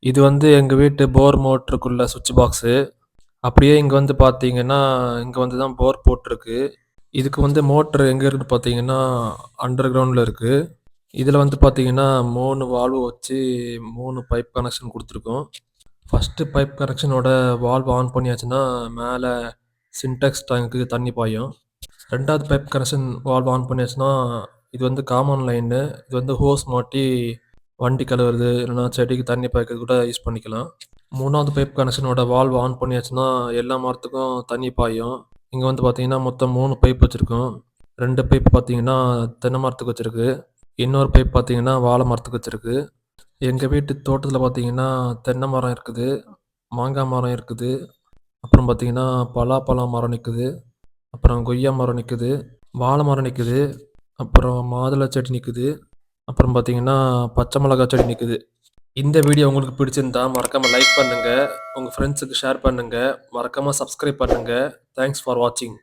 இது வந்து எங்க வீட்டு போர் மோட்டருக்குள்ள சுவிட்ச் பாக்ஸு. அப்படியே இங்க வந்து பார்த்தீங்கன்னா, இங்க வந்து தான் போர் போட்டிருக்கு. இதுக்கு வந்து மோட்டர் எங்க இருக்குன்னு பார்த்தீங்கன்னா, அண்டர் கிரவுண்ட்ல இருக்கு. இதுல வந்து பார்த்தீங்கன்னா, 3 வால்வு வச்சு 3 பைப் கனெக்ஷன் குடுத்துருக்கோம். ஃபர்ஸ்ட்டு பைப் கனெக்ஷனோட வால்வ் ஆன் பண்ணியாச்சுன்னா, மேல சின்டெக்ஸ் டேங்க்குக்கு தண்ணி பாயும். 2வது பைப் கனெக்ஷன் வால்வ் ஆன் பண்ணியாச்சுன்னா, இது வந்து காமன் லைனு. இது வந்து ஹோஸ் மாட்டி வண்டி கழுவுறது, இல்லைன்னா செடிக்கு தண்ணி பாய்க்கிறது கூட யூஸ் பண்ணிக்கலாம். 3வது பைப் கனெக்ஷனோட வால்வ் ஆன் பண்ணியாச்சுன்னா, எல்லா மரத்துக்கும் தண்ணி பாயும். இங்க வந்து பார்த்தீங்கன்னா, மொத்தம் 3 பைப் வச்சிருக்கோம். 2 பைப் பார்த்தீங்கன்னா, தென்னை மரத்துக்கு வச்சிருக்கு. இன்னொரு பைப் பார்த்தீங்கன்னா, வாழை மரத்துக்கு வச்சிருக்கு. எங்க வீட்டு தோட்டத்தில பார்த்தீங்கன்னா, தென்னை மரம் இருக்குது, மாங்காய் மரம் இருக்குது, அப்புறம் பார்த்தீங்கன்னா, பலாப்பழ மரம் நிக்குது, அப்புறம் கொய்யா மரம் நிக்குது, வாழை மரம் நிக்குது, அப்புறம் மாதுளை செடி நிக்குது, அப்புறம் பார்த்தீங்கன்னா, பச்சை மிளகாய் செடி நிக்குது. இந்த வீடியோ உங்களுக்கு பிடிச்சிருந்தா மறக்காம லைக் பண்ணுங்க. உங்க ஃப்ரெண்ட்ஸுக்கு ஷேர் பண்ணுங்க. மறக்காம சப்ஸ்கிரைப் பண்ணுங்க. தேங்க்ஸ் ஃபார் வாட்சிங்.